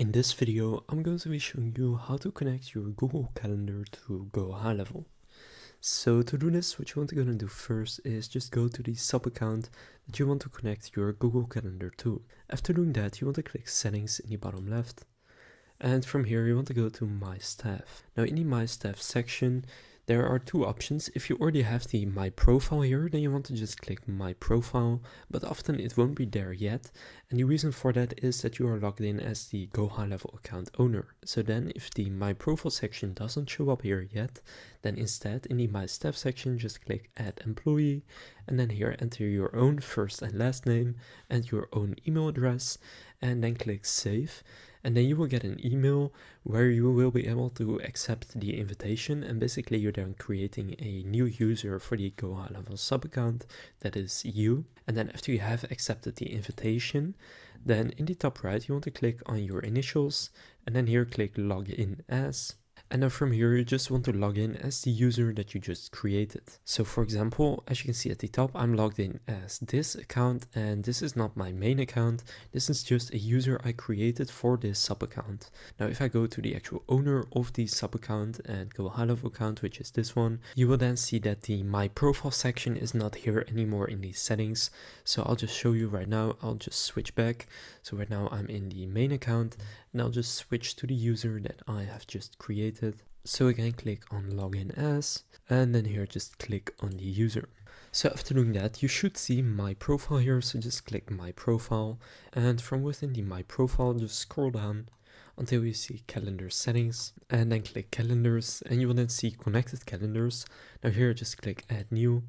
In this video, I'm going to be showing you how to connect your Google Calendar to GoHighLevel. So to do this, what you want to go and do first is just go to the sub-account that you want to connect your Google Calendar to. After doing that, you want to click Settings in the bottom left. And from here, you want to go to My Staff. Now in the My Staff section, there are two options. If you already have the My Profile here, then you want to just click My Profile, but often it won't be there yet. And the reason for that is that you are logged in as the GoHighLevel account owner. So then if the My Profile section doesn't show up here yet, then instead in the My Staff section, just click Add Employee, and then here enter your own first and last name and your own email address, and then click Save. And then you will get an email where you will be able to accept the invitation, and basically you're then creating a new user for the GoHighLevel sub account, that is you. And then after you have accepted the invitation, then in the top right you want to click on your initials and then here click Login As. And then from here, you just want to log in as the user that you just created. So for example, as you can see at the top, I'm logged in as this account, and this is not my main account. This is just a user I created for this sub account. Now, if I go to the actual owner of the sub account and go GoHighLevel account, which is this one, you will then see that the My Profile section is not here anymore in these settings. So I'll just show you right now. I'll just switch back. So right now I'm in the main account, and I'll just switch to the user that I have just created. So again, click on Login As, and then here just click on the user. So after doing that, you should see My Profile here, so just click My Profile, and from within the My Profile, just scroll down until you see Calendar Settings, and then click Calendars, and you will then see Connected Calendars. Now here just click Add New,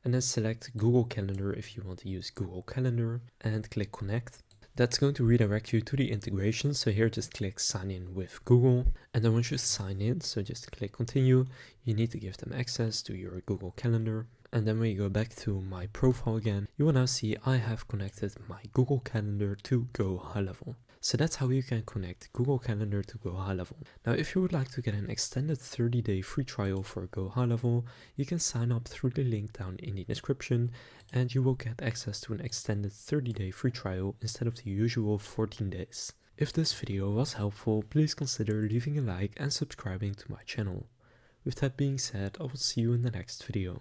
and then select Google Calendar if you want to use Google Calendar, and click Connect. That's going to redirect you to the integration, so here just click Sign in with Google, and then once you sign in, so just click Continue, you need to give them access to your Google Calendar. And then when you go back to My Profile again, you will now see I have connected my Google Calendar to GoHighLevel. So that's how you can connect Google Calendar to GoHighLevel. Now, if you would like to get an extended 30-day free trial for GoHighLevel, you can sign up through the link down in the description, and you will get access to an extended 30-day free trial instead of the usual 14 days. If this video was helpful, please consider leaving a like and subscribing to my channel. With that being said, I will see you in the next video.